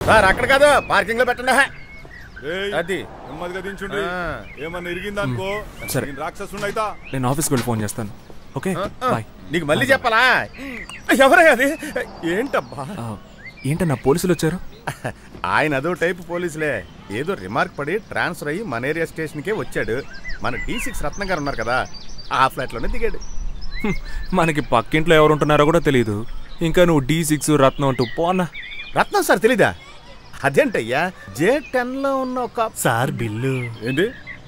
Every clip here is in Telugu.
సార్ అక్కడ కాదు పార్కింగ్ లో పెట్టండి. అది నెమ్మదిగా దించుండి. ఏమన్నా ఇరిగిందనుకో సరే రాక్షసుండి అయితా. నేను ఆఫీస్కి వెళ్ళి ఫోన్ చేస్తాను. Okay bye. నీకు మళ్ళీ చెప్పాలా? ఎవరయ్యా అది? ఏంటబ్బా ఏంటన్నా పోలీసులు వచ్చారు? ఆయన అదో టైప్ పోలీసులే. ఏదో రిమార్క్ పడి ట్రాన్స్ఫర్ అయ్యి మన ఏరియా స్టేషన్కే వచ్చాడు. మన D6 రత్నం గారు ఉన్నారు కదా, ఆ ఫ్లాట్లోనే దిగాడు. మనకి పక్కింట్లో ఎవరు ఉంటున్నారో కూడా తెలియదు, ఇంకా నువ్వు D6 రత్నం అంటూ పోనా? రత్నం సార్ తెలీదా? అదేంటయ్యా J10లో ఉన్న ఒక సార్ బిల్లు. ఏంటి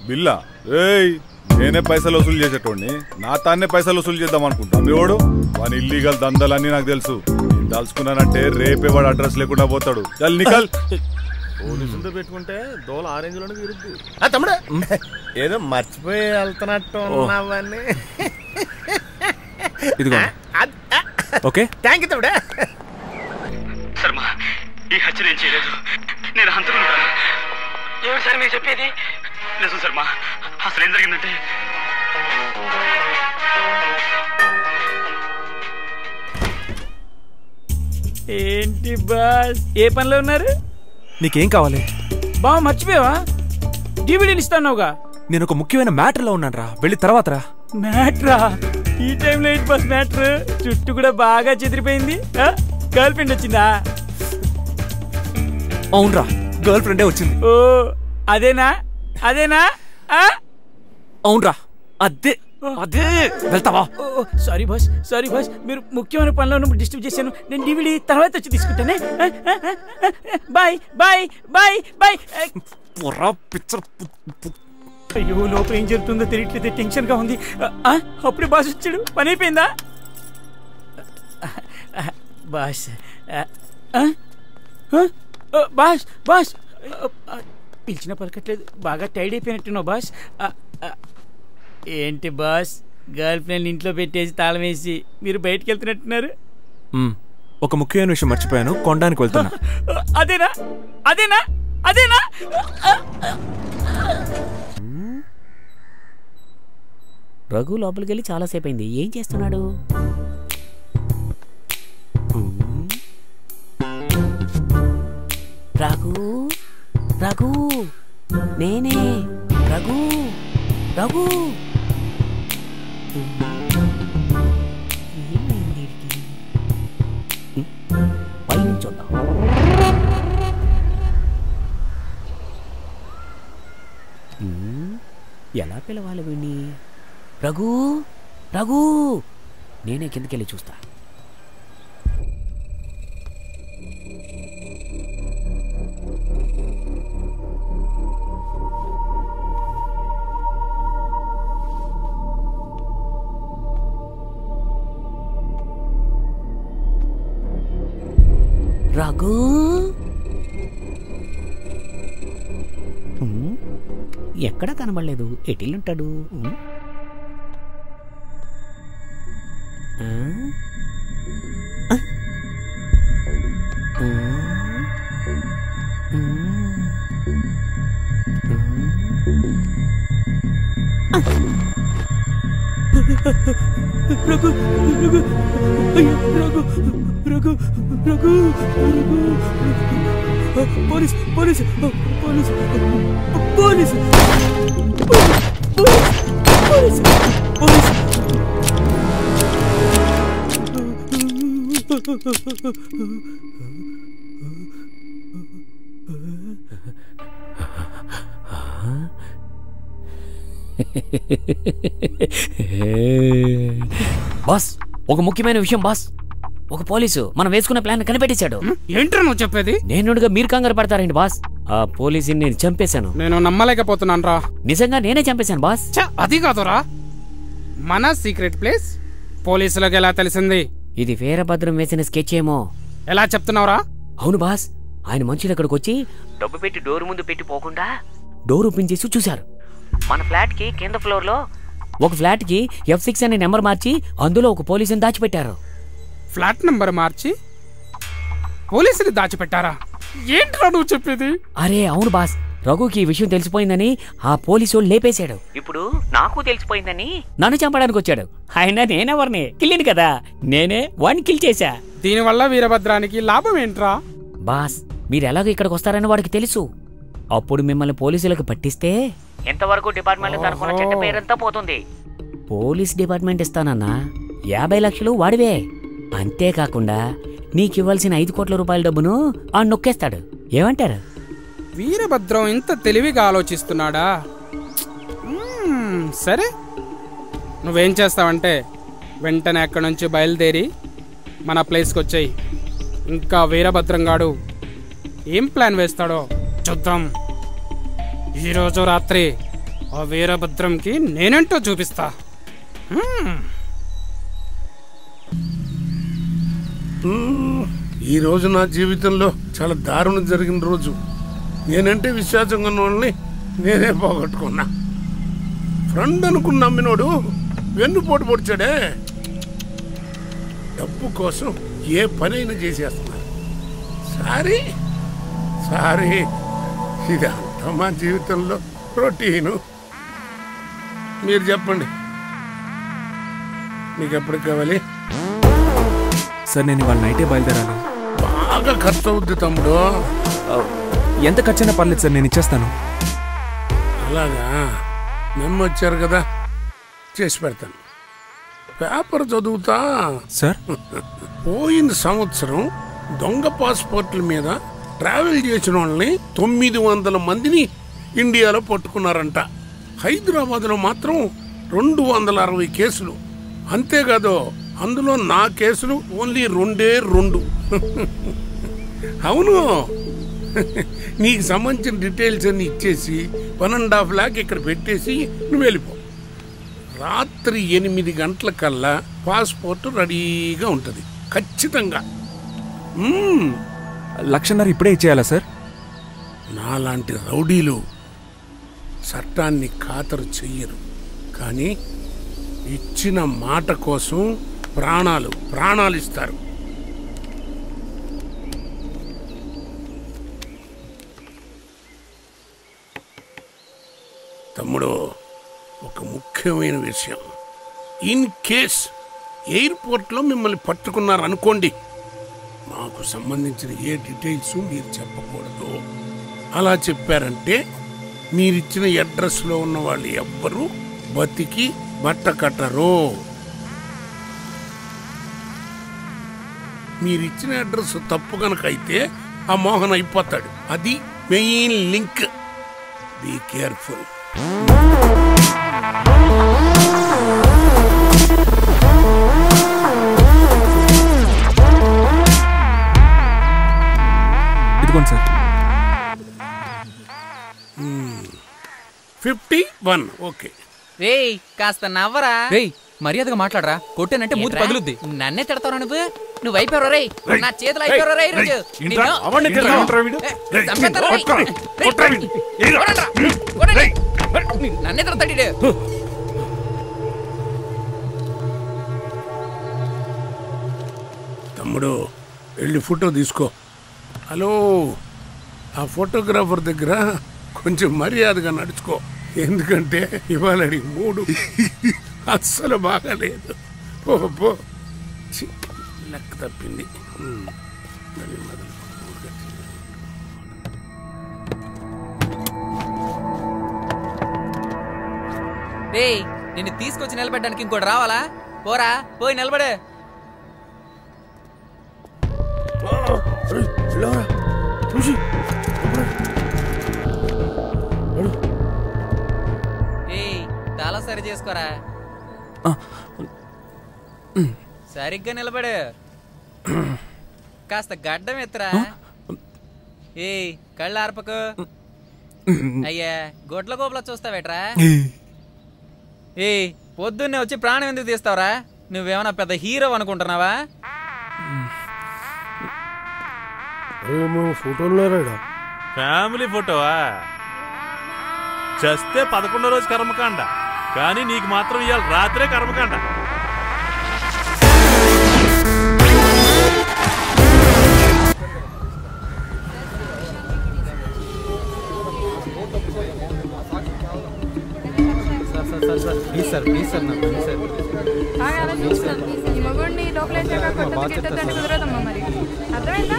బిల్లా? ఏయ్ నేనే పైసలు వసూలు చేసేటోడిని, నా తాన్నే పైసలు వసూలు చేద్దాం అనుకుంటా. మీవాడు వాని ఇల్లీగల్ దందాలన్నీ నాకు తెలుసు. నేను దాల్చుకున్నానంటే రేపే వాడు అడ్రస్ లేకుండా పోతాడు. చల్ నికల్. పోలీసులతో పెట్టుకుంటే దోల ఆరెంజ్ లోనే తిరుగుద్ది. తమ్ముడు ఏదో మర్చిపోయి వెళ్తున్నట్టు ఉన్నావని. ఇదిగో ఓకే థ్యాంక్ యూ తమ్ముడు. శర్మ ఈ హత్య నేను చేయలేదు, నేను హంతకున్నాను. ఏమిటి సార్ మీరు చెప్పేది? నిజం శర్మ, అసలు ఏం జరిగిందంటే ఏంటి బాస్ ఏ పనిలో ఉన్నారు? నీకేం కావాలి? బావ మర్చిపోయావా? డివిడీలు ఇస్తానుగా. నేను ఒక ముఖ్యమైన మ్యాటర్లో ఉన్నాను రా, వెళ్ళి తర్వాత రా. మ్యాటరా? ఈ టైంలో ఏంటి బాస్ మ్యాటర్? చుట్టూ కూడా బాగా చెదిరిపోయింది. గర్ల్ ఫ్రెండ్ వచ్చిందా? అవునరా, గర్ల్ ఫ్రెండే వచ్చింది. ఓ అదేనా? అదేనా? అవునరా, అదే అదే. వెళ్తావా? సారీ బాస్, సారీ బాస్, మీరు ముఖ్యమైన పనిలో ఉన్నప్పుడు డిస్టర్బ్ చేశాను. నేను డివిడీ తర్వాత వచ్చి తీసుకుంటానే. Bye bye bye bye. అయ్యో లోపల ఏం జరుగుతుందో తెలియట్లేదు, టెన్షన్ గా ఉంది. అప్పుడే బాస్ వచ్చాడు, పని అయిపోయిందా? బాస్ బాస్ బాస్ పిలిచిన పలకట్లేదు, బాగా టైర్డ్ అయిపోయినట్టున్నావు బాస్. ఏంటి బాస్, గర్ల్ ఫ్రెండ్ ఇంట్లో పెట్టేసి తాళం వేసి మీరు బయటకు వెళ్తున్నట్టున్నారు? ఒక ముఖ్యమైన విషయం మర్చిపోయాను, కొనడానికి వెళ్తున్నా. అదేనా? అదేనా? అదేనా? రఘు లోపలికి వెళ్ళి చాలాసేపు అయింది, ఏం చేస్తున్నాడు? రఘు రఘు నేనే రఘు రఘు. పై నుంచి వద్దాం. ఎలా పిలవాలి వీణ్ణి? రఘు రఘు నేనే కిందకెళ్ళి చూస్తా. రఘు ఎక్కడా కనబడలేదు, ఎటిల్లుంటాడు? Raghu Raghu Raghu Raghu Raghu police police police police police police. Boss ఒక ముఖ్యమైన విషయం బాస్, ఒక పోలీసు మనం వేసుకున్న ప్లాన్ కనిపెట్టేశాడు. ఏంట్రా నువ్వు చెప్పేది? నేనుగా మీరు కంగారు పడతారండి బాస్, ఆ పోలీసుని నేను చంపేశాను. నేను నమ్మలేకపోతున్నాను రా. నిజంగా నేనే చంపేశాను బాస్. అది కాదురా, మన సీక్రెట్ ప్లేస్ పోలీసులకు ఎలా తెలిసింది? ఇది వీరభద్రం వేసిన స్కెచ్ ఏమో. ఎలా చెప్తున్నావురా? అవును బాస్, ఆయన మనుషులు అక్కడికి వచ్చి డబ్బు పెట్టి డోర్ ముందు పెట్టి పోకుండా డోర్ ఓపెన్ చేసి చూశారు. మన ఫ్లాట్ కి కింద ఫ్లోర్ లో ఒక ఫ్లాట్ కి F6 అనే నెంబర్ మార్చి అందులో ఒక పోలీసుని దాచిపెట్టారు. ఫ్లాట్ నెంబర్ మార్చి పోలీసుని దాచిపెట్టారా? ఏంట్రా నువ్వు చెప్పేది? అరే అవును బాస్, రఘుకి ఈ విషయం తెలిసిపోయిందని ఆ పోలీసు లేపేశాడు. ఇప్పుడు నాకు తెలిసిపోయిందని నన్ను చంపడానికి వచ్చాడు. ఆయన నేనెవరిని కిల్లిని కదా, నేనే వాడిని కిల్ చేశా. దీనివల్ల వీరభద్రానికి లాభం ఏంట్రా? బాస్ మీరు ఎలాగో ఇక్కడికి వస్తారని వాడికి తెలుసు. అప్పుడు మిమ్మల్ని పోలీసులకు పట్టిస్తే ఎంతవరకు డిపార్ట్మెంట్ తరఫున చెడ్డ పేరంతా పోతుంది. పోలీస్ డిపార్ట్మెంట్ ఇస్తానన్నా 50 లక్షలు వాడివే. అంతేకాకుండా నీకివ్వాల్సిన 5 కోట్ల రూపాయల డబ్బును ఆ నొక్కేస్తాడు. ఏమంటారు? వీరభద్రం ఇంత తెలివిగా ఆలోచిస్తున్నాడా? సరే, నువ్వేం చేస్తావంటే వెంటనే అక్కడి నుంచి బయలుదేరి మన ప్లేస్కి వచ్చాయి. ఇంకా వీరభద్రం గాడు ఏం ప్లాన్ వేస్తాడో చూద్దాం. ఈరోజు రాత్రి ఆ వీరభద్రంకి నేనేంటో చూపిస్తా. ఈ రోజు నా జీవితంలో చాలా దారుణం జరిగిన రోజు. నేనంటే విశ్వాసంగా ఉన్న వాళ్ళని నేనే పోగొట్టుకున్నా. ఫ్రెండ్ అనుకుని నమ్మినోడు వెన్నుపోటు పొడిచాడే. డబ్బు కోసం ఏ పనైనా చేసేస్తున్నారు. సారీ సారీ, ఇదంతా మా జీవితంలో రొటీను. మీరు చెప్పండి, మీకు ఎప్పుడు కావాలి? సార్ నేను ఇవాళ నైటే బయలుదేరాలి. బాగా ఖర్చు అవుద్ది తమ్ముడు. ఎంత ఖర్చైనా పర్లేదు సార్, నేను ఇచ్చేస్తాను. అలాగా, మేము వచ్చారు కదా, చేసి పెడతాను. పేపర్ చదువుతా సార్. పోయిన సంవత్సరం దొంగ పాస్పోర్ట్ల మీద ట్రావెల్ చేసిన వాళ్ళని 900 మందిని ఇండియాలో పట్టుకున్నారంట. హైదరాబాద్లో మాత్రం 260 కేసులు. అంతేకాదు, అందులో నా కేసులు ఓన్లీ 2 అవును. నీకు సంబంధించిన డీటెయిల్స్ అన్ని ఇచ్చేసి 1.5 లాక్ ఇక్కడ పెట్టేసి నువ్వు వెళ్ళిపో. రాత్రి 8 గంటల కల్లా పాస్పోర్ట్ రెడీగా ఉంటుంది ఖచ్చితంగా. 1.5 లక్షలు ఇప్పుడే ఇచ్చేయాలా సార్? నాలాంటి రౌడీలు చట్టాన్ని ఖాతరు చెయ్యరు, కానీ ఇచ్చిన మాట కోసం ప్రాణాలు ఇస్తారు. తమ్ముడు, ఒక ముఖ్యమైన విషయం. ఇన్ కేస్ ఎయిర్పోర్ట్లో మిమ్మల్ని పట్టుకున్నారనుకోండి, నాకు సంబంధించిన ఏ డీటెయిల్స్ మీరు చెప్పకూడదు. అలా చెప్పారంటే మీరిచ్చిన అడ్రస్లో ఉన్న వాళ్ళు ఎవ్వరూ బతికి బట్ట కట్టరు. మీరిచ్చిన అడ్రస్ తప్పు కనుక అయితే ఆ మోహన్ అయిపోతాడు. అది మెయిన్ లింక్. Be careful. ఇదిగోండి సార్. 51. ఓకే. రేయ్, కాస్త నవ్వరా. రేయ్, మర్యాదగా మాట్లాడరా. కొట్టేనంటే మూతి పగులుద్ది. నన్నే తిడతావు నువ్వు అయిపోయావు. రేయ్, నా చేతులు అయిపోయావు. రేయ్, నన్నే తిడతాడు. తమ్ముడు, వెళ్ళి ఫోటో తీసుకో. హలో, ఆ ఫోటోగ్రాఫర్ దగ్గర కొంచెం మర్యాదగా నడుచుకో. ఎందుకంటే ఇవాళ మూడు అస్సలు బాగాలేదు. పో, లెక్క తప్పింది. రేయ్, నిన్ను తీసుకొచ్చి నిలబెట్టడానికి ఇంకోటి రావాలా? పోరా, పోయి నిలబడే. తల సరి చేసుకోరా. సరిగ్గా నిలబడు. కాస్త గడ్డం ఎత్తరా. కళ్ళు ఆర్పకు. అయ్యా, గొడ్ల గోపులా చూస్తావేట్రా? పొద్దున్నే వచ్చి ప్రాణం ఎందుకు తీస్తావురా? నువ్వేమన్నా పెద్ద హీరో అనుకుంటున్నావా? ఫ్యామిలీ ఫోటోవా? చస్తే 11వ రోజు కర్మకాండ, కానీ నీకు మాత్రం ఇవాళ రాత్రే కర్మకాండ. ఈ మగోడిని లోపల కుదరదమ్మా. మరి అర్థమైందా?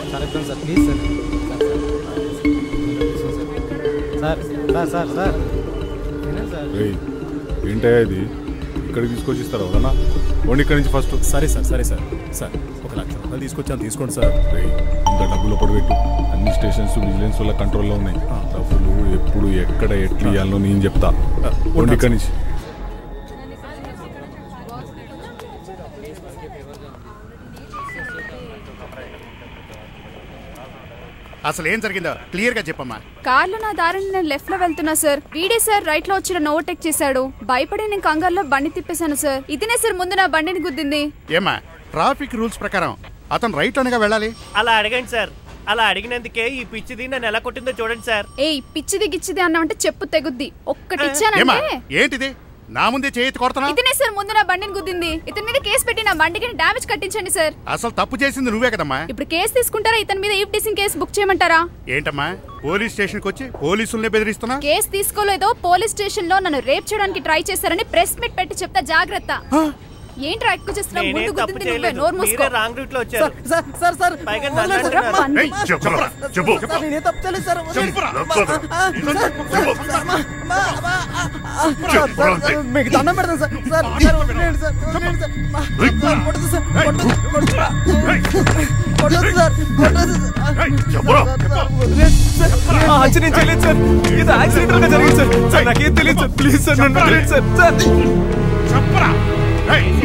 ఏంటయ్యా ఇది ఇక్కడికి తీసుకొచ్చి ఇస్తారా వదనా ఓన్లీ ఇక్కడి నుంచి ఫస్ట్. సరే సార్ 1 లక్ష రూపాయలు తీసుకొచ్చాను, తీసుకోండి సార్. ఇంత డబ్బులు పడబెట్టు. అన్ని స్టేషన్స్ విజిలెన్స్ వల్ల కంట్రోల్లో ఉన్నాయి. డబ్బులు ఎప్పుడు ఎక్కడ ఎట్లా ఇవ్వాలో నేను చెప్తా. ఓన్లీ ఇక్కడి నుంచి. అసలు ఏం జరిగిందో క్లియర్ గా చెప్పమ్మా. కార్లో నా దారిని నేను లెఫ్ట్ లో వెళ్తున్నా సార్. వీడే సార్ రైట్ లో వచ్చిన ఓవర్టేక్ చేశాడు. భయపడి నేను కంగారులో బండి తిప్పేశాను సార్. ఇతనే సార్ ముందు నా బండిని గుద్దింది. ఏమా ట్రాఫిక్ రూల్స్ ప్రకారం అతను రైట్ లోనేగా వెళ్ళాలి. అలా అడగండి సార్. అలా అడిగినందుకే ఈ పిచ్చిది నన్ను ఎలా కొట్టిందో చూడండి సార్. ఏయ్ పిచ్చిది గిచ్చిది అన్నావంటే చెప్పు తెగుద్ది. ఒక్కటి ఇచ్చానంటే ఏంటిది నా ముందే చేతి కొడుతున్నా. ఇతనే సార్ ముందు నా బండిని గుద్దింది. ఇతని మీద కేసు పెట్టి నా బండికి డ్యామేజ్ కట్టించండి సార్. అసలు తప్పు చేసింది నువ్వే కదమ్మా. ఇప్పుడు కేసు తీసుకుంటారా ఇతని మీద ఈవ్ టీసింగ్ కేసు బుక్ చేయమంటారా? ఏంటమ్మా పోలీస్ స్టేషన్ కి వచ్చి పోలీసుల్ని బెదిరిస్తున్నా? కేసు తీసుకోలేదో పోలీస్ స్టేషన్ లో నన్ను రేప్ చేయడానికి ట్రై చేశారని ప్రెస్ మీట్ పెట్టి చెప్తా జాగ్రత్త. ఏంట్రా ఎక్కువ చేస్తున్నావు? ముందు గుద్దింది నువ్వే. నోరు మూసుకో. మీరే రాంగ్ రూట్ లో వచ్చారు. సార్ పైగా నన్ను అంటున్నారు. నేనే తప్పు చేయలేదు సార్. మీకు దండం పెడతాను సార్. ఆశ్చర్యం చేయలేదు సార్. ఇది యాక్సిడెంటల్ గా జరిగింది సార్. సార్ నాకేం తెలియదు సార్. ప్లీజ్ సార్ నన్ను వదిలేయండి సార్. సార్ చెప్పరా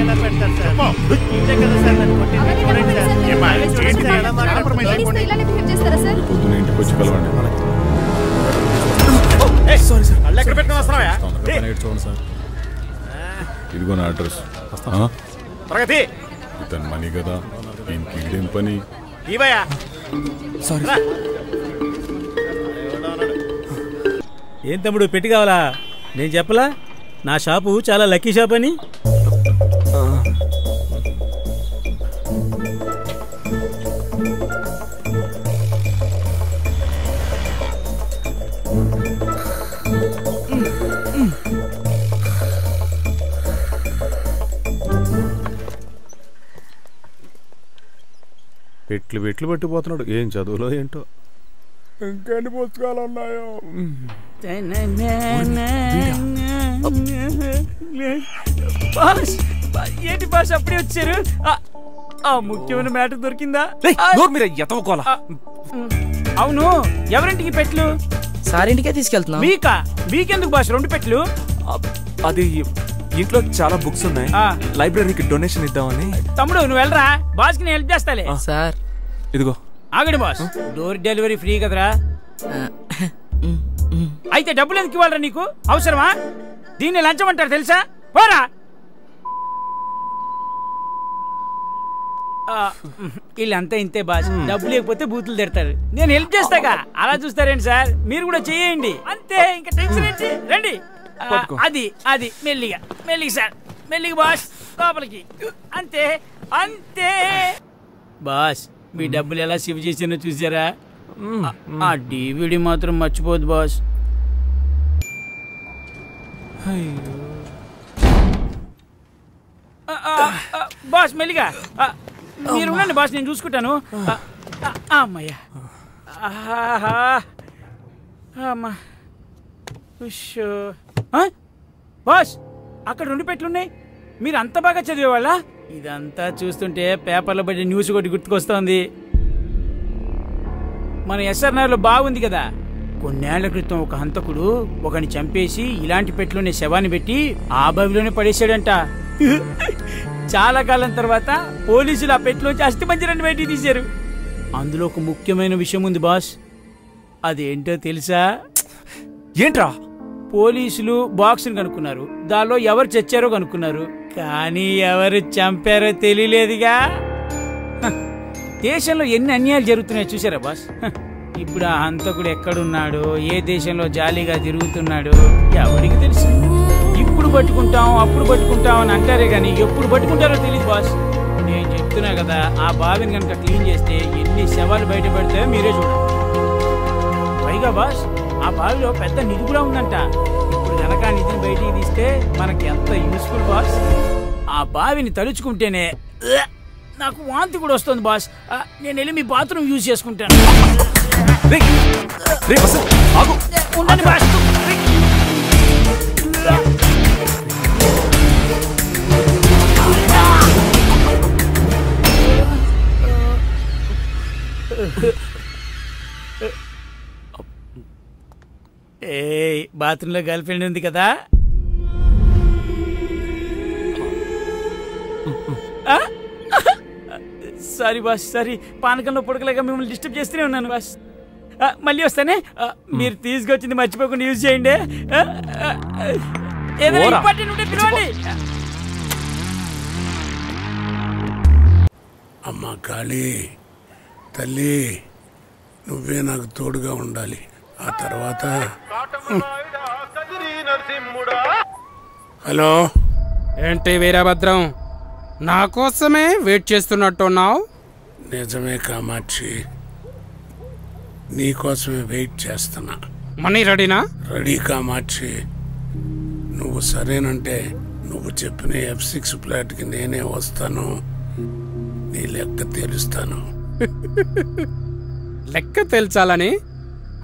ఎలా పెడతారు సార్? ఇంతే కదా సార్ నన్ను కొట్టింది. చూడండి సార్. ఎలా మాట్లాడుతున్నారు? ఇలానే బిహేవ్ చేస్తారా సార్? పొద్దున ఇంటికి వచ్చి కలవండి. Sorry sir. అల్ల ఎక్కడ పెట్టుకొని వస్తున్నావా? చూడండి సార్. ఇదిగో నా అడ్రస్. ప్రగతి ఇతను మనీ కదా, దీనికి ఇదేం పని? ఇవయా సారీ. ఏం తమ్ముడు పెట్టి కావాలా? నేను చెప్పలా నా షాపు చాలా లక్కీ షాప్ అని. పెట్లు పట్టిపోతున్నాడు. ఏం చదువులో ఏంటో. ఇంకెన్ని పుస్తకాలు ఉన్నాయో. ఏంటి భాష అప్పుడే వచ్చారు? ఆ ముఖ్యమైన మ్యాటర్ దొరికిందా? అవును ఎవరింటికి పెట్లు? సారింటికే తీసుకెళ్తున్నా. మీకెందుకు భాష 2 పెట్లు? అది ఇంట్లో చాలా బుక్స్ ఉన్నాయి. లైబ్రరీకి డొనేషన్ ఇద్దామని. తమ్ముడు నువ్వు వెళ్ళరా, బాస్ కి నేను హెల్ప్ చేస్తాలే. సార్ ఇదిగో. ఆగండి బాస్, డోర్ డెలివరీ ఫ్రీ కదరా. అయితే డబ్బులు ఎందుకు ఇవ్వాలరా నీకు? అవసరమా? దీన్ని లంచం అంటారు తెలుసా? పోరా. వీళ్ళంతా ఇంతే బాస్, డబ్బు లేకపోతే బూతులు తిడతారు. నేను హెల్ప్ చేస్తాగా, అలా చూస్తారేంటి సార్? మీరు కూడా చేయండి అంతే, ఇంకా టెన్షన్ ఏంటి? రండి. అది మెల్లిగా సార్, మెల్లిగా బాస్, లోపలికి. అంతే అంతే బాస్. మీ డబ్బులు ఎలా సేవ్ చేసానో చూసారా? ఆ DVD మాత్రం మర్చిపోదు బాస్. బాస్ మెల్లిగా మీరు ఉండండి బాస్, నేను చూసుకుంటాను. అమ్మయ్యా, అమ్మా. బాస్ అక్కడ 2 పెట్లున్నాయి. మీరు అంత బాగా చదివేవాళ్ళ? ఇదంతా చూస్తుంటే పేపర్లో పడి న్యూస్ ఒకటి గుర్తుకొస్తోంది. మన SRNలో బాగుంది కదా, కొన్నేళ్ల క్రితం ఒక హంతకుడు ఒకని చంపేసి ఇలాంటి పెట్లోనే శవాన్ని పెట్టి ఆ బావిలోనే పడేసాడంట. చాలా కాలం తర్వాత పోలీసులు ఆ పెట్లోంచి అస్థిపంజరాన్ని బయటికి తీశారు. అందులో ఒక ముఖ్యమైన విషయం ఉంది బాస్. అదేంటో తెలుసా? ఏంట్రా? పోలీసులు బాక్స్ని కనుక్కున్నారు, దానిలో ఎవరు చచ్చారో కనుక్కున్నారు, కానీ ఎవరు చంపారో తెలియలేదుగా. దేశంలో ఎన్ని అన్యాయాలు జరుగుతున్నాయో చూసారా బాస్? ఇప్పుడు ఆ హంతకుడు ఎక్కడున్నాడో, ఏ దేశంలో జాలీగా తిరుగుతున్నాడో ఎవరికి తెలుసు? ఇప్పుడు పట్టుకుంటాం అప్పుడు పట్టుకుంటాం అని అంటారే కానీ ఎప్పుడు పట్టుకుంటారో తెలియదు బాస్. నేను చెప్తున్నా కదా, ఆ బావిని కనుక క్లీన్ చేస్తే ఎన్ని శవాలు బయటపడతాయో మీరే చూడండి. పైగా బాస్, ఆ బావిలో పెద్ద నిధి కూడా ఉందంట. ఇప్పుడు కనుక ఆ నిధిని బయటికి తీస్తే మనకి ఎంత యూస్ఫుల్ బాస్. ఆ బావిని తలుచుకుంటేనే నాకు వాంతి కూడా వస్తుంది బాస్. నేను వెళ్ళి మీ బాత్రూమ్ యూజ్ చేసుకుంటాను. ఆగు. ఉండండి బాస్. బాత్రూంలో గర్ల్ ఫ్రెండ్ ఉంది కదా. Sorry boss, sorry. పానకంలో పొడకలేక మిమ్మల్ని డిస్టర్బ్ చేస్తూనే ఉన్నాను బాస్. మళ్ళీ వస్తానే. మీరు తీసుకొచ్చింది మర్చిపోకుండా యూజ్ చేయండి. ఏదైనా ఇంపార్టెంట్ ఉంటే పిలవండి. అమ్మ కాళీ తల్లి, నువ్వే నాకు తోడుగా ఉండాలి. ఆ తర్వాత హలో, ఏంటి వీరభద్రం, నా కోసమే వెయిట్ చేస్తున్నట్టున్నావు? నిజమే కామాక్షి, నీకోసమే వెయిట్ చేస్తున్నా. మనీ రెడీనా? రెడీ కామాక్షి. నువ్వు సరేనంటే నువ్వు చెప్పిన F6 ఫ్లాట్కి నేనే వస్తాను. నీ లెక్క తెలుస్తాను. లెక్క తేల్చాలని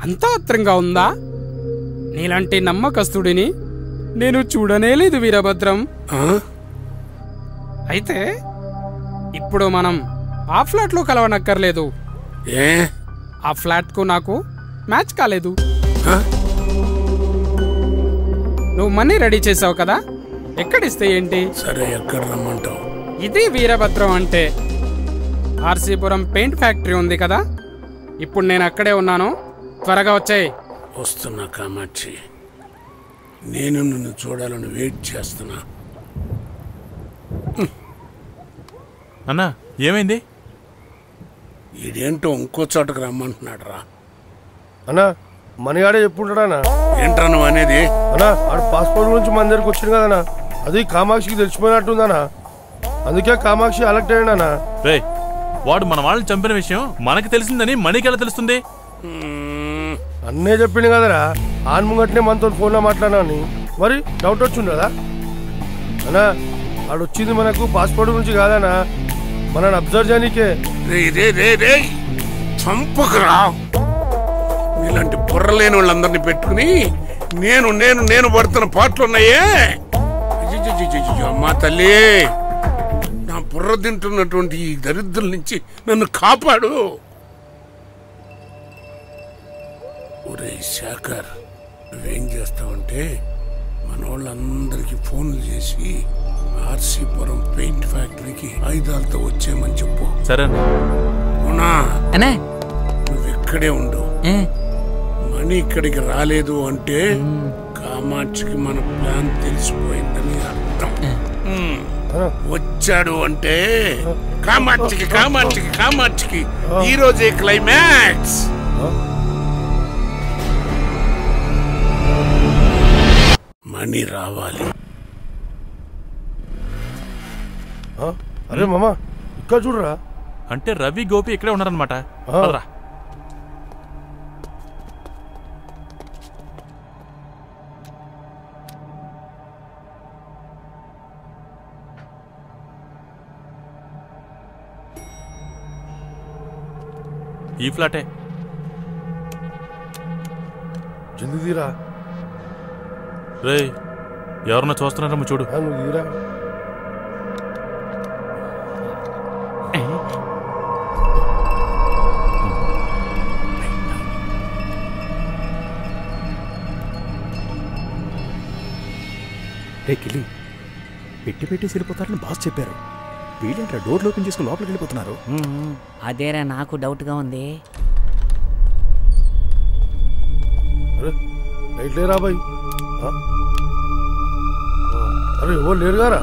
అంత ఆత్రంగా ఉందా? నీలాంటి నమ్మకస్తుడిని నేను చూడనే లేదు వీరభద్రం. అయితే ఇప్పుడు మనం ఆ ఫ్లాట్లో కలవనక్కర్లేదు. ఏ? ఆ ఫ్లాట్కు నాకు మ్యాచ్ కాలేదు. నువ్వు మనీ రెడీ చేసావు కదా, ఎక్కడిస్తే ఏంటి? సరే, ఎక్కడ రమ్మంటావు? ఇది వీరభద్రం అంటే. ఆర్సీపురం పెయింట్ ఫ్యాక్టరీ ఉంది కదా, ఇప్పుడు నేను అక్కడే ఉన్నాను. త్వరగా వచ్చాయి. వస్తున్నా కామాక్షి, నేను నిన్ను చూడాలని వెయిట్ చేస్తున్నా. అన్నా ఏమైంది? ఇదేంటో ఇంకో చోటకు రమ్మంటున్నాడు రా. అన్నా మనగాడే చెప్పుంటాడా? ఏంట్రా నువ్వు అనేది? అన్నా ఆడు పాస్పోర్ట్ గురించి మన దగ్గరకు వచ్చింది కదన్నా, అది కామాక్షికి తెలిసిపోయినట్టుందన్నా, అందుకే కామాక్షి అలర్ట్ అయ్యాడన్నా. రే, వాడు మన వాళ్ళని చంపిన విషయం మనకి తెలిసిందని మనకి ఎలా తెలుస్తుంది? అన్నే చెప్పింది కదరా, ఆన్ ముంగట్నే మనతో ఫోన్లో మాట్లాడినా అని. మరి డౌట్ వచ్చింది కదా అన్నా, ఆడు వచ్చింది మనకు పాస్పోర్ట్ గురించి కాదన్నా, మనని అబ్జర్వ్ చేయనీకే. చంపకరా, ఇలాంటి బుర్రలేని వాళ్ళందరినీ పెట్టుకుని నేను నేను నేను పడుతున్న పాటలు ఉన్నాయే. అమ్మా తల్లి, నా బుర్ర తింటున్నటువంటి ఈ దరిద్రుల నుంచి నన్ను కాపాడు. ఒరే శేఖర్, నువ్వేం చేస్తావంటే మన వాళ్ళందరికీ ఫోన్లు చేసి ఆర్సీపురం పెయింట్ ఫ్యాక్టరీకి ఆయుధాలతో వచ్చేయమని చెప్పు. సరే నువ్వు ఇక్కడే ఉండు. మనీ ఇక్కడికి రాలేదు అంటే కామాక్షికి మన ప్లాన్ తెలిసిపోయిందని అర్థం. వచ్చాడు అంటే కామాక్షికి కామాక్షికి కామాక్షికి ఈ రోజే క్లైమాక్స్. మనీ రావాలి. అరే మామా, ఇక్కడ చూడరా. అంటే రవి గోపి ఇక్కడే ఉన్నారనమాట. ఈ ఫ్లాటే. జల్దీ తీరా. రే, ఎవరన్నా చూస్తున్నారమ్మ చూడు. నువ్వు తీరా. రే కిలి, పెట్టేసి వెళ్ళిపోతారని బాస్ చెప్పారు. వీళ్ళంటే డోర్లు ఓపెన్ చేసుకుని లోపలికి వెళ్ళిపోతున్నారు. అదేరా నాకు డౌట్గా ఉంది. లైట్ లేరా బాయ్? అరే ఎవరు లేరు గారా?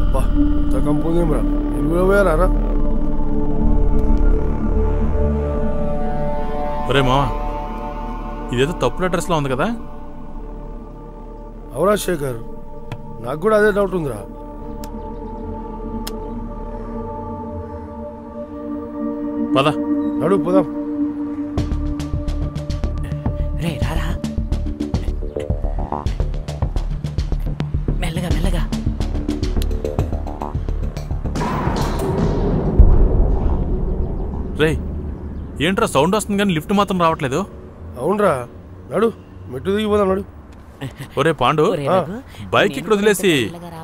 అబ్బా కంపోదేమరా, నేను కూడా పోయారా? ఒరే మావా, ఇదేదో తప్పుడు అడ్రస్లో ఉంది కదా? అవురా శేఖర్, నాకు కూడా అదే డౌట్ ఉందిరా. పద నడు పోదాం. రే రారా, మెల్లగా మెల్లగా. రే, ఏంట్రా సౌండ్ వస్తుంది కానీ లిఫ్ట్ మాత్రం రావట్లేదు. అవునరా, నడు మెట్టు దిగిపోదాం నడు. ఒరే పాండు, బైక్ ఇక్కడ వదిలేసి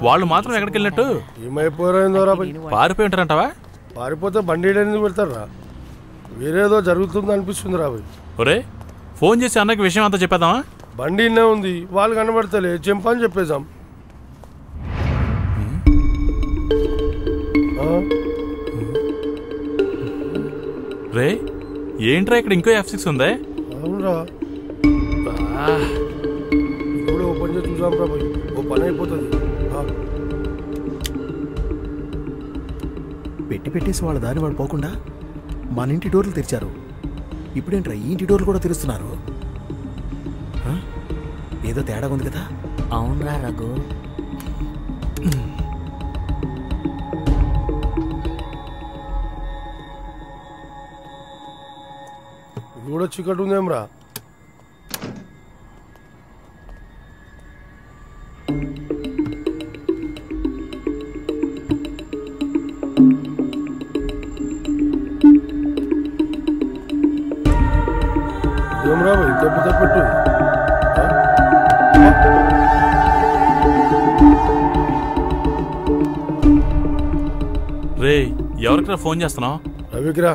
వాళ్ళు మాత్రం ఎక్కడికి వెళ్ళినట్టు? ఏమైపోయారా? పారిపోయి ఉంటారంటావా? పారిపోతే బండి ఎందుకు పెడతారా? వేరేదో జరుగుతుంది అనిపిస్తుంది రా భయ్. ఒరే ఫోన్ చేసి అన్నకి విషయం అంతా చెప్పేద్దామా? బండి ఇన్నే ఉంది, వాళ్ళు కనబడతలే, చెంపని చెప్పేసాం. రే ఏంట్రా ఇక్కడ ఇంకో F6 ఉందే? అవునరా, ఇప్పుడు ఓపెన్ చేసి చూసాం రా భయ్, ఓ పని అయిపోతుంది. పెట్టేసి వాళ్ళ దారి వాడు పోకుండా మన ఇంటి డోర్లు తెరిచారు. ఇప్పుడేంట్రా ఈ ఇంటి డోర్లు కూడా తెరుస్తున్నారు? ఏదో తేడా ఉంది కదా. అవునరా రఘు, ఇది కూడా చీకటి ఉందేమ్రా. ఏమ్రా భయ్, దెబ్బ పెట్టు. రే ఎవరికరా ఫోన్ చేస్తున్నావు? రవికిరా.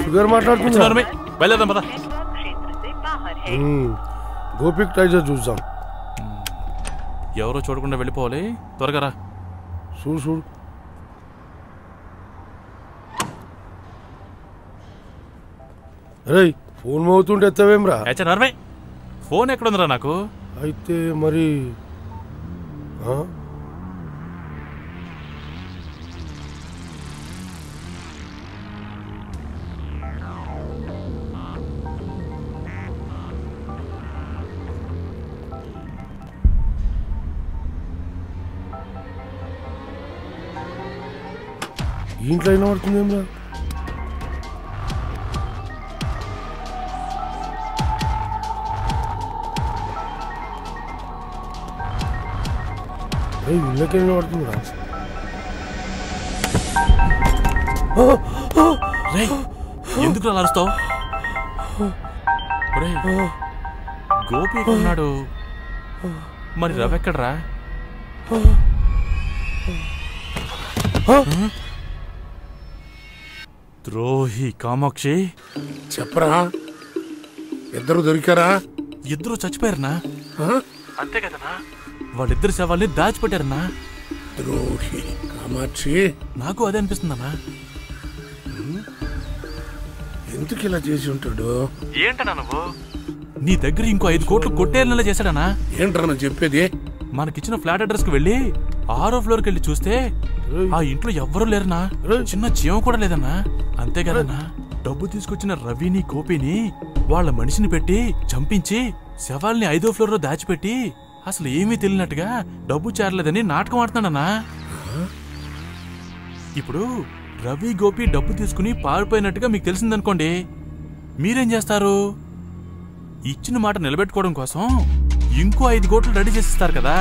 ఫిగర్ మాట్లాడుతున్నా. బయలుదేరాం పద. గోపిక్ టైజర్ చూద్దాం. ఎవరో చూడకుండా వెళ్ళిపోవాలి, త్వరగా రా. చూడు చూడు. రే ఫోన్ మోగుతుంటే ఎత్తవేమ్రా? ఫోన్ ఎక్కడుందిరా నాకు? అయితే మరి ఇంట్లో అయినా పడుతుందేమ్రా? ఇళ్ళకెళ్ళిన పడుతుందిరా. ఎందుకు అలా అరుస్తావు? గోపి ఉన్నాడు, మరి రవి ఎక్కడరా? ద్రోహి కామాక్షి, చెప్పరా, ఇద్దరు దొరికారా? ఇద్దరు చచ్చిపోయారనా? అంతే కదనా, వాళ్ళిద్దరు శవాల్ని దాచిపెట్టారన్నా. ద్రోహి కామాక్షి, నాకు అదే అనిపిస్తుందన్నా. ఎందుకు ఇలా చేసి ఉంటాడు? ఏంటన్నా నువ్వు? నీ దగ్గర ఇంకో 5 కోట్లు కొట్టేయాలనేలా చేశాడనా? ఏంట్రా చెప్పేది? మనకిచ్చిన ఫ్లాట్ అడ్రస్ కి వెళ్ళి 6వ ఫ్లోర్కి వెళ్ళి చూస్తే ఆ ఇంట్లో ఎవ్వరూ లేరనా, చిన్న జీవం కూడా లేదన్నా. అంతే కదన్నా, డబ్బు తీసుకొచ్చిన రవిని గోపిని వాళ్ళ మనిషిని పెట్టి చంపించి శవాల్ని 5వ ఫ్లోర్ లో దాచిపెట్టి అసలు ఏమీ తెలియనట్టుగా డబ్బు చేరలేదని నాటకం ఆడుతున్నాడన్నా. ఇప్పుడు రవి గోపి డబ్బు తీసుకుని పారిపోయినట్టుగా మీకు తెలిసిందనుకోండి, మీరేం చేస్తారు? ఇచ్చిన మాట నిలబెట్టుకోవడం కోసం ఇంకో 5 కోట్లు రెడీ చేసిస్తారు కదా.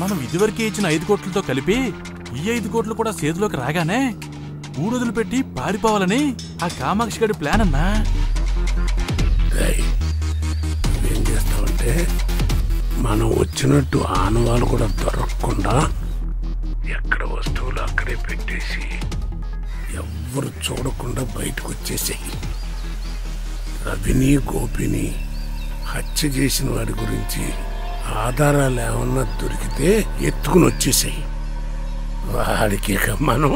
మనం ఇదివరకే ఇచ్చిన 5 కోట్లతో కలిపి ఈ 5 కోట్లు కూడా చేతిలోకి రాగానే ఊడొదులు పెట్టి పారిపోవాలని ఆ కామాక్షి గడి ప్లాన్ అన్నా. ఏం చేస్తామంటే, మనం వచ్చినట్టు ఆనవాళ్ళు కూడా దొరకకుండా ఎక్కడ వస్తువులు అక్కడే పెట్టేసి ఎవ్వరు చూడకుండా బయటకు వచ్చేసాయి. రవిని గోపిని హత్య చేసిన వాడి గురించి ఆధారాలు ఏమన్నా దొరికితే ఎత్తుకుని వచ్చేసాయి. వాడికి ఇక మనం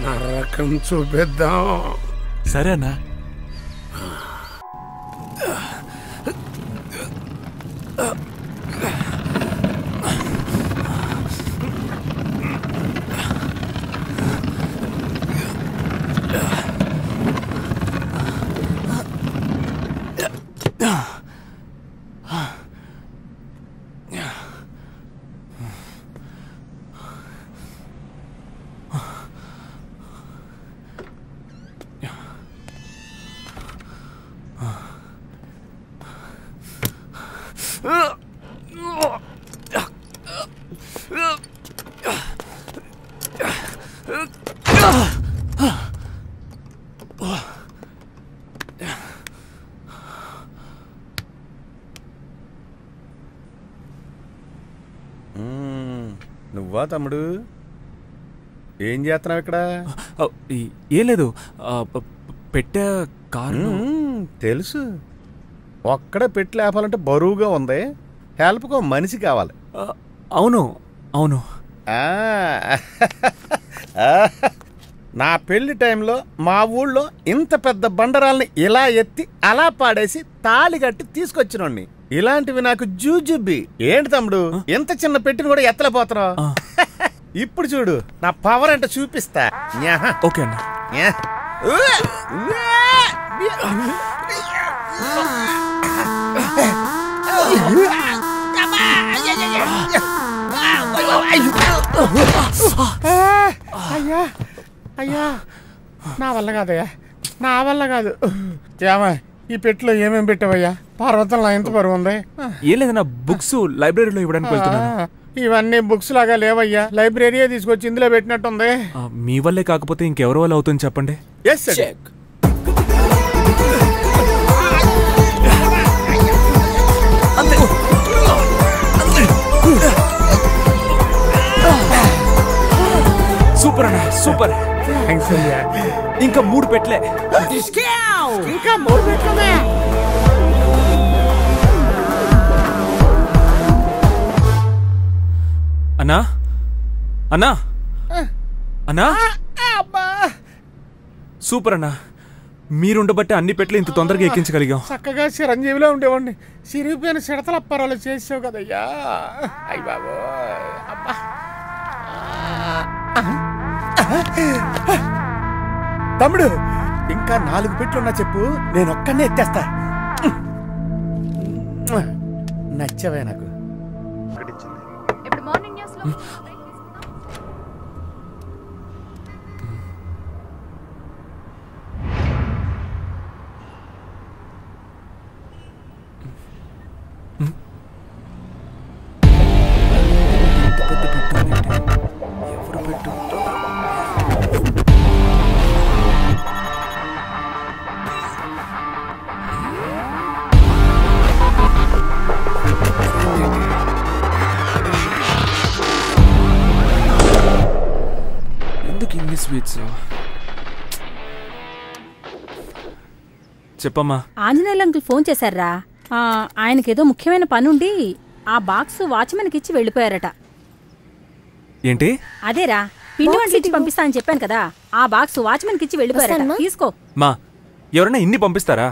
నరకం చూపిద్దాం. సరేనా? నువ్వా తమ్ముడు? ఏం చేస్తున్నావు ఇక్కడ? ఏం లేదు, పెట్టే కారు. తెలుసు, ఒక్కడే పెట్టి లేపాలంటే బరువుగా ఉంది. హెల్ప్కో మనిషి కావాలి. అవును అవును. నా పెళ్లి టైంలో మా ఊళ్ళో ఇంత పెద్ద బండరాల్ని ఇలా ఎత్తి అలా పాడేసి తాళి కట్టి తీసుకొచ్చినోడిని. ఇలాంటివి నాకు జూజుబ్బి. ఏంటి తమ్ముడు ఎంత చిన్న పెట్టిని కూడా ఎత్తలేపోతున్నావు? ఇప్పుడు చూడు నా పవర్ అంటే చూపిస్తా. ఓకే అన్న. అయ్యా అయ్యా, నా వల్ల కాదయ్యా, నా వల్ల కాదు. ఏమా ఈ పెట్టిలో ఏమేమి పెట్టావయ్యా? పర్వతంలో ఎంత బరువు ఉంది? ఏం లేదన్నా, బుక్స్ లైబ్రరీలో ఇవ్వడానికి వెళ్తున్నాను. ఇవన్నీ బుక్స్ లాగా లేవయ్యా, లైబ్రరీయే తీసుకొచ్చి ఇందులో పెట్టినట్టుంది. మీ వల్లే కాకపోతే ఇంకెవరి వల్ల అవుతుంది చెప్పండి. సూపర్ అన్న, సూపర్. ఇంకా 3 పెట్లే. ఇంకా 3 పెట్లే. అన్నా అన్నా అన్నా, సూపర్ అన్నా. మీరుండబట్టే అన్ని పెట్లు ఇంత తొందరగా ఎక్కించగలిగాం. చక్కగా చిరంజీవిలో ఉండేవాడిని. సిరిగిపోయిన సిడతల అప్పారాలు చేసావు కదయ్యా. అయ్య బాబు, అబ్బా. తమ్ముడు ఇంకా 4 పెట్లున్నా చెప్పు, నేను ఒక్కనే ఎత్తేస్తా. నచ్చవే నాకు. ఇప్పుడు మార్నింగ్ న్యూస్ లో ఎవరు పెట్టు? ఎందుకు ఇన్ని స్వీట్స్? చెప్పమ్మా. ఆంజనేయులు అంకుల్ ఫోన్ చేశారా? ఆయనకేదో ముఖ్యమైన పనుండి ఆ బాక్స్ వాచ్మెన్కి ఇచ్చి వెళ్ళిపోయారట. ఏంటి? అదేరా, పిండి వంటలు ఇచ్చి పంపిస్తా అని చెప్పాను కదా, ఆ బాక్స్ వాచ్మెన్కి ఇచ్చి వెళ్ళిపోయారట. తీసుకో. మా ఎవరైనా ఇన్ని పంపిస్తారా?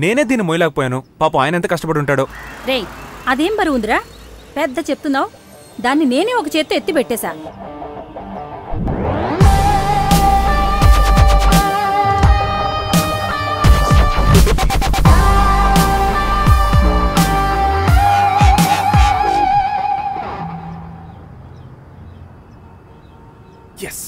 నేనే దీన్ని మోయలేకపోయాను. పాపం ఆయన ఎంత కష్టపడి ఉంటాడో. రేయ్, అదేం బరువు ఉందిరా, పెద్ద చెప్తున్నావు. దాన్ని నేనే ఒక చేత్తో ఎత్తి పెట్టేశా. ఎస్.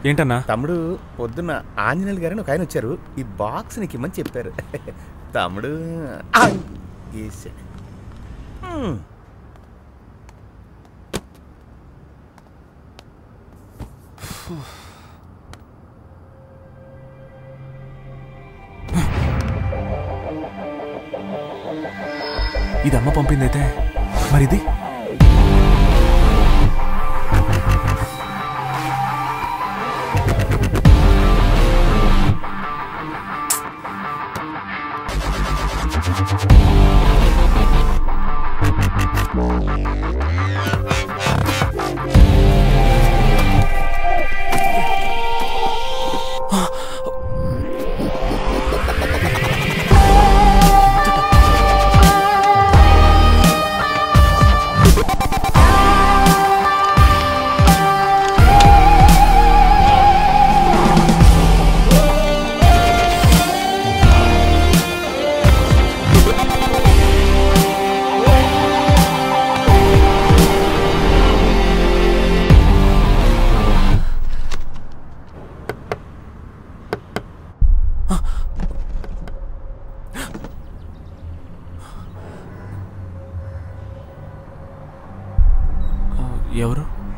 ఏంటన్నా? తమ్ముడు పొద్దున్న ఆంజనేయులు గారని ఒక ఆయన వచ్చారు, ఈ బాక్స్ నీకు ఇమ్మని చెప్పారు. తమ్ముడు ఇది అమ్మ పంపిందైతే మరిది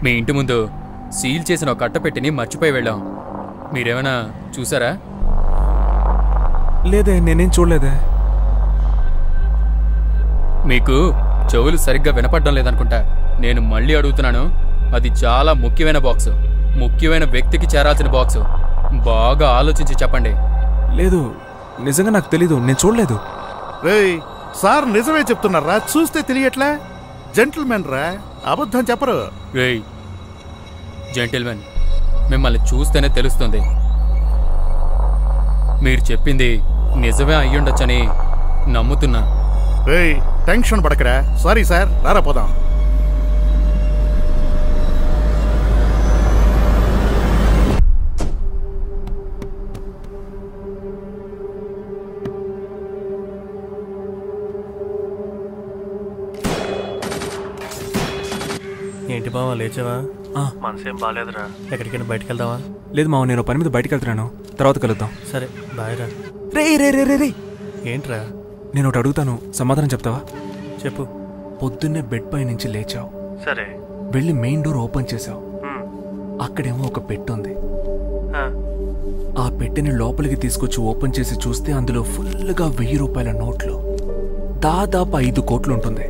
మీ ఇంటి ముందు సీల్ చేసిన ఒక కట్టపెట్టిని మర్చిపోయి వెళ్ళాం. మీరేమైనా చూసారా? లేదే, నేనేం చూడలేదే. మీకు చెవులు సరిగ్గా వినపడడం లేదనుకుంటా. నేను మళ్ళీ అడుగుతున్నాను, అది చాలా ముఖ్యమైన బాక్సు, ముఖ్యమైన వ్యక్తికి చేరాల్సిన బాక్సు. బాగా ఆలోచించి చెప్పండి. లేదు, నిజంగా నాకు తెలీదు, నేను చూడలేదు. రేయ్ సార్ నిజమే చెప్తున్నారా? చూస్తే తెలియట్లే. జెంటిల్మెన్ రా, అబద్ధం చెప్పరు. రేయ్ జెంటిల్మెన్, మిమ్మల్ని చూస్తేనే తెలుస్తుంది. మీరు చెప్పింది నిజమే అయ్యుండొచ్చని నమ్ముతున్నా. రేయ్ టెన్షన్ పడకరా. సారీ సార్, రారా పోదాం. ఏంటి బావా లేచావా? మనసేం బాగాలేదురా. ఎక్కడికైనా బయటకు వెళ్దామా? లేదు మావ, నేను పని మీద బయటకు వెళ్తున్నాను, తర్వాత కలుద్దాం. సరే బాయ్ రా. రే రే రే రే రే ఏంట్రా? నేను ఒకటి అడుగుతాను, సమాధానం చెప్తావా? చెప్పు. పొద్దున్నే బెడ్ పై నుంచి లేచావు, సరే, వెళ్ళి మెయిన్ డోర్ ఓపెన్ చేసావు. అక్కడేమో ఒక పెట్టె ఉంది. ఆ పెట్టెని లోపలికి తీసుకొచ్చి ఓపెన్ చేసి చూస్తే అందులో ఫుల్గా 1000 రూపాయల నోట్లు, దాదాపు 5 కోట్లు ఉంటుంది.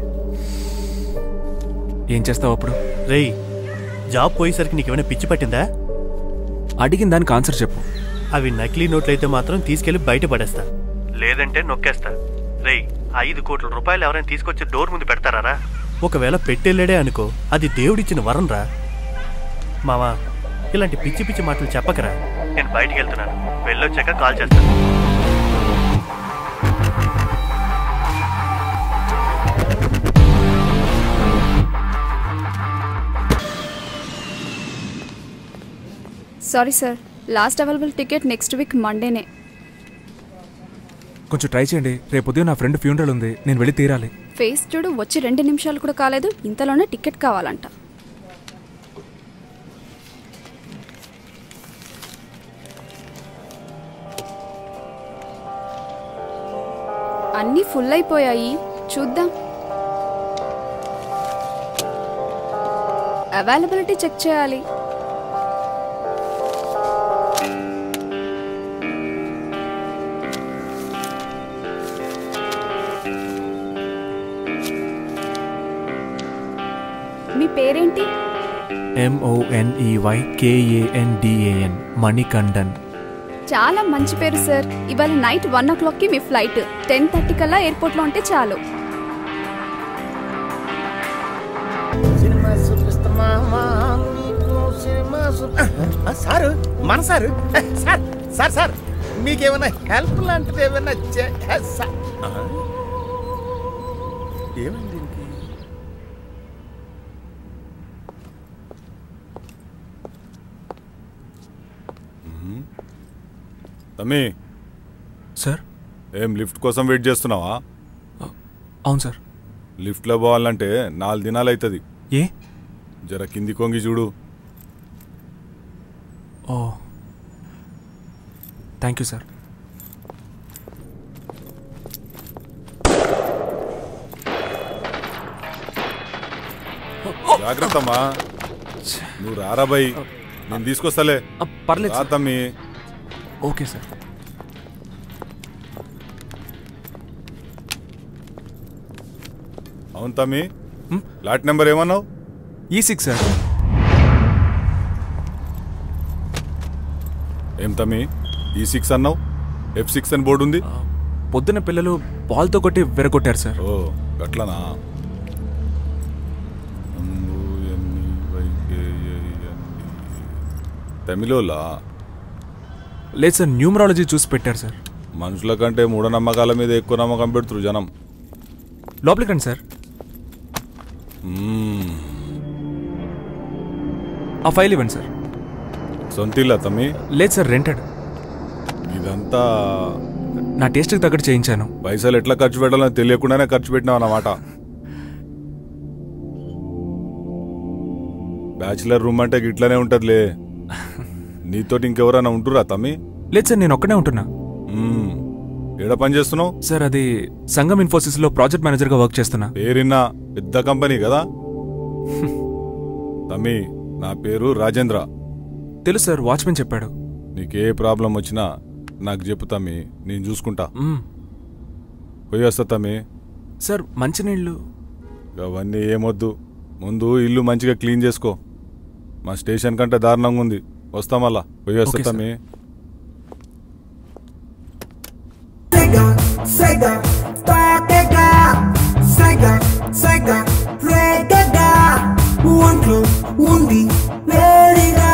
ఏం చేస్తావు అప్పుడు? రేయ్ జాబ్ పోయేసరికి నీకేమైనా పిచ్చి పట్టిందా? అడిగిన దానికి ఆన్సర్ చెప్పు. అవి నకిలీ నోట్లు అయితే మాత్రం తీసుకెళ్లి బయట పడేస్తా, లేదంటే నొక్కేస్తా. రేయ్ 5 కోట్ల రూపాయలు ఎవరైనా తీసుకొచ్చి డోర్ ముందు పెడతారా? ఒకవేళ పెట్టెళ్ళాడే అనుకో, అది దేవుడిచ్చిన వరం రా. మావా ఇలాంటి పిచ్చి పిచ్చి మాటలు చెప్పకరా. నేను బయటికి వెళ్తున్నాను, వెళ్ళొచ్చాక కాల్ చేస్తాను. Sorry sir, last available ticket next week మండేనే. కొంచెం ట్రై చేయండి. రేపు ఉదయం నా ఫ్రెండ్ ఫ్యూనరల్ ఉంది, నేను వెళ్ళి తీరాలి. ఫేస్ చూడు, వచ్చి 2 నిమిషాలు కూడా కాలేదు, ఇంతలోనే టికెట్ కావాలంట. అన్నీ ఫుల్ అయిపోయాయి, చూద్దాం. అవైలబిలిటీ చెక్ చేయాలి. మీ పేరేంటి? MONEYKANDAN, మణికండన్. చాలా మంచి పేరు సార్. ఇవాళ నైట్ 1 o'clockకి మీ ఫ్లైట్, 10:30 కల్లా ఎయిర్పోర్ట్లో ఉంటే చాలు. సారు, మన సారు. సార్ సార్ సార్ మీకేమైనా హెల్ప్ లాంటిది ఏమైనా ఏమైంది? తమ్మి సార్, ఏం లిఫ్ట్ కోసం వెయిట్ చేస్తున్నావా? అవును సార్. లిఫ్ట్లో పోవాలంటే 4 దినాలు అవుతుంది. ఏ? జర కింది కొంగి చూడు. ఓ థ్యాంక్ యూ సార్. జాగ్రత్తమ్మా, నువ్వు రారా బై, నేను తీసుకొస్తాలే. పర్లేదు తమ్మి. Okay sir. అవును తమ్మి, ఫ్లాట్ నెంబర్ ఏమన్నావు? E6 sir. ఏం తమ్మి E6 అన్నావు? F6 అని బోర్డు ఉంది. పొద్దున్న పిల్లలు బాల్తో కొట్టి విరగొట్టారు సార్. ఓ గట్లనా? తమిళోలా? లేదు సార్, న్యూమరాలజీ చూసి పెట్టారు సార్. మనుషుల కంటే మూఢనమ్మకాల మీద ఎక్కువ నమ్మకం పెడుతురు జనం. లోపలికి రండి సార్. ఆ ఫైల్ ఇవ్వండి సార్. సొంతిల్లా తమ్మి? లేదు సార్, రెంటెడ్. ఇదంతా నా టేస్ట్కి తగ్గట్టు చేయించాను. పైసలు ఎట్లా ఖర్చు పెట్టాలని తెలియకుండానే ఖర్చు పెట్టినావు అన్నమాట. బ్యాచిలర్ రూమ్ అంటే ఇట్లానే ఉంటదిలే. నీతోటి ఇంకెవరైనా ఉంటురా తమ్మి? లేదు సార్, నేను ఒక్కనే ఉంటున్నా. ఏడ పని చేస్తున్నావు? సార్ అది సంగం ఇన్ఫోసిస్ లో ప్రాజెక్ట్ మేనేజర్ గా వర్క్ చేస్తున్నా. పేరున్నా పెద్ద కంపెనీ కదా తమ్మి. నా పేరు రాజేంద్ర. తెలుసు సార్, వాచ్మెన్ చెప్పాడు. నీకే ప్రాబ్లం వచ్చినా నాకు చెప్పు తమ్మి, నేను చూసుకుంటా. పోయి వస్తా తమ్మి. సార్ మంచినీళ్ళు అవన్నీ ఏమొద్దు, ముందు ఇల్లు మంచిగా క్లీన్ చేసుకో. మా స్టేషన్ కంటే దారుణంగా ఉంది. వస్తా మళ్ళా. పోయి వస్తా తమ్మి. ఒంట్లో ఉంది వేడిగా